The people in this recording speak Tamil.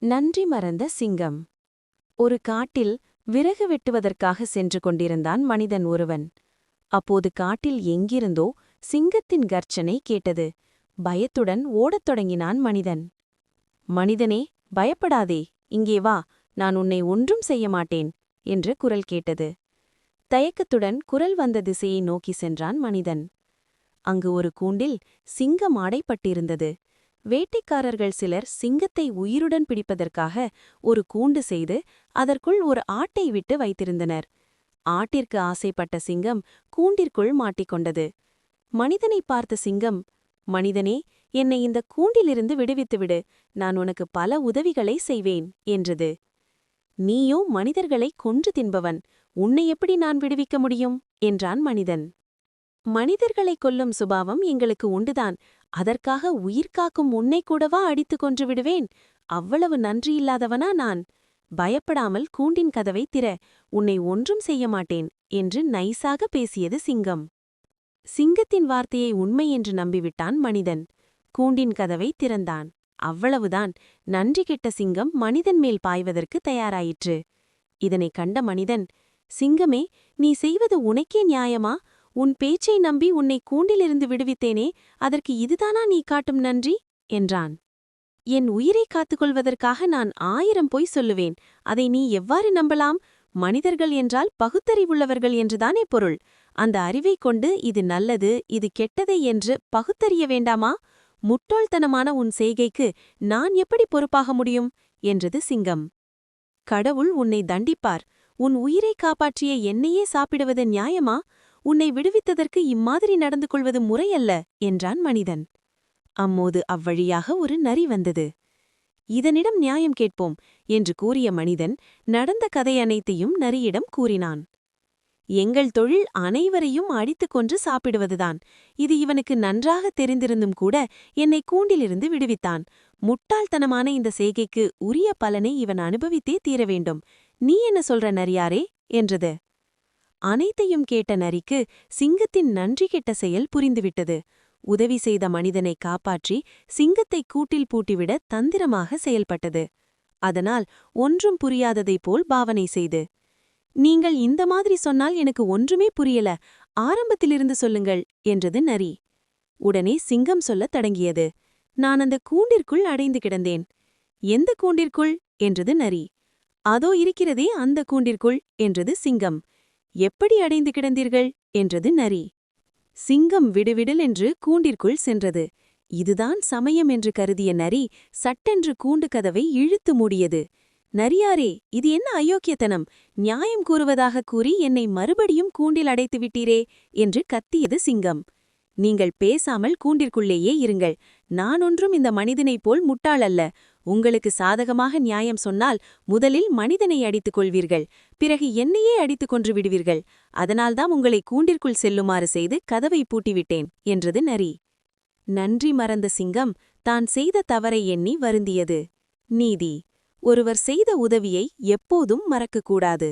நன்றி மறந்த சிங்கம். ஒரு காட்டில் விறகு வெட்டுவதற்காக சென்று கொண்டிருந்தான் மனிதன் ஒருவன். அப்போது காட்டில் எங்கிருந்தோ சிங்கத்தின் கர்ச்சனை கேட்டது. பயத்துடன் ஓடத் தொடங்கினான் மனிதன். மனிதனே, பயப்படாதே, இங்கே வா, நான் உன்னை ஒன்றும் செய்ய மாட்டேன் என்று குரல் கேட்டது. தயக்கத்துடன் குரல் வந்த திசையை நோக்கி சென்றான் மனிதன். அங்கு ஒரு கூண்டில் சிங்கம் அடைப்பட்டிருந்தது. வேட்டைக்காரர்கள் சிலர் சிங்கத்தை உயிருடன் பிடிப்பதற்காக ஒரு கூண்டு செய்து அதற்குள் ஒரு ஆட்டை விட்டு வைத்திருந்தனர். ஆட்டிற்கு ஆசைப்பட்ட சிங்கம் கூண்டிற்குள் மாட்டிக்கொண்டது. மனிதனை பார்த்த சிங்கம், மனிதனே, என்னை இந்த கூண்டிலிருந்து விடுவித்துவிடு, நான் உனக்கு பல உதவிகளை செய்வேன் என்றது. நீயோ மனிதர்களை கொன்று தின்பவன், உன்னை எப்படி நான் விடுவிக்க முடியும் என்றான் மனிதன். மனிதர்களை கொல்லும் சுபாவம் எங்களுக்கு உண்டுதான், அதற்காக உயிர்காக்கும் உன்னை கூடவா அடித்துக் கொன்று விடுவேன்? அவ்வளவு நன்றியில்லாதவனா நான்? பயப்படாமல் கூண்டின் கதவை திற, உன்னை ஒன்றும் செய்ய மாட்டேன் என்று நைசாக பேசியது சிங்கம். சிங்கத்தின் வார்த்தையை உண்மை என்று நம்பிவிட்டான் மனிதன். கூண்டின் கதவை திறந்தான். அவ்வளவுதான். நன்றி கெட்ட சிங்கம் மனிதன் மேல் பாய்வதற்கு தயாராயிற்று. இதனைக் கண்ட மனிதன், சிங்கமே, நீ செய்வது உனக்கே நியாயமா? உன் பேச்சை நம்பி உன்னை கூண்டிலிருந்து விடுவித்தேனே, அதற்கு இதுதானா நீ காட்டும் நன்றி என்றான். என் உயிரை காத்துக்கொள்வதற்காக நான் 1000 பொய் சொல்லுவேன், அதை நீ எவ்வாறு நம்பலாம்? மனிதர்கள் என்றால் பகுத்தறிவுள்ளவர்கள் என்றுதானே பொருள். அந்த அறிவைக் கொண்டு இது நல்லது, இது கெட்டதை என்று பகுத்தறிய வேண்டாமா? முட்டாள்தனமான உன் செய்கைக்கு நான் எப்படி பொறுப்பாக முடியும் என்றது சிங்கம். கடவுள் உன்னை தண்டிப்பார். உன் உயிரை காப்பாற்றிய என்னையே சாப்பிடுவது நியாயமா? உன்னை விடுவித்ததற்கு இம்மாதிரி நடந்து கொள்வது முறையல்ல என்றான் மனிதன். அம்மோது அவ்வழியாக ஒரு நரி வந்தது. இதனிடம் நியாயம் கேட்போம் என்று கூறிய மனிதன் நடந்த கதை அனைத்தையும் நரியிடம் கூறினான். எங்கள் தொழில் அனைவரையும் அடித்துக் கொன்று சாப்பிடுவதுதான். இது இவனுக்கு நன்றாக தெரிந்திருந்தும் கூட என்னை கூண்டிலிருந்து விடுவித்தான். முட்டாள்தனமான இந்த செய்கைக்கு உரிய பலனை இவன் அனுபவித்தே தீர வேண்டும். நீ என்ன சொல்ற நரியாரே என்றது. அனைத்தையும் கேட்ட நரிக்கு சிங்கத்தின் நன்றி கெட்ட செயல் புரிந்துவிட்டது. உதவி செய்த மனிதனை காப்பாற்றி சிங்கத்தை கூட்டில் பூட்டிவிட தந்திரமாக செயல்பட்டது. அதனால் ஒன்றும் புரியாததைப் போல் பாவனை செய்து, நீங்கள் இந்த மாதிரி சொன்னால் எனக்கு ஒன்றுமே புரியல, ஆரம்பத்திலிருந்து சொல்லுங்கள் என்றது நரி. உடனே சிங்கம் சொல்லத் தொடங்கியது. நான் அந்த கூண்டிற்குள் அடைந்து கிடந்தேன். எந்த கூண்டிற்குள் என்றது நரி. அதோ இருக்கிறதே அந்த கூண்டிற்குள் என்றது சிங்கம். எப்படி அடைந்து கிடந்தீர்கள் என்றது நரி. சிங்கம் விடுவிடல் என்று கூண்டிற்குள் சென்றது. இதுதான் சமயம் என்று கருதிய நரி சட்டென்று கூண்டு கதவை இழுத்து மூடியது. நரியாரே, இது என்ன அயோக்கியத்தனம்? நியாயம் கூறுவதாகக் கூறி என்னை மறுபடியும் கூண்டில் அடைத்து விட்டீரே என்று கத்தியது சிங்கம். நீங்கள் பேசாமல் கூண்டிற்குள்ளேயே இருங்கள். நான் ஒன்றும் இந்த மனிதனைப் போல் முட்டாள் அல்ல. உங்களுக்கு சாதகமாக நியாயம் சொன்னால் முதலில் மனிதனை அடித்துக் கொள்வீர்கள், பிறகு என்னையே அடித்துக் கொன்று விடுவீர்கள். அதனால்தான் உங்களை கூண்டிற்குள் செல்லுமாறு செய்து கதவை பூட்டிவிட்டேன் என்றது நரி. நன்றி மறந்த சிங்கம் தான் செய்த தவறை எண்ணி வருந்தியது. நீதி: ஒருவர் செய்த உதவியை எப்போதும் மறக்கக்கூடாது.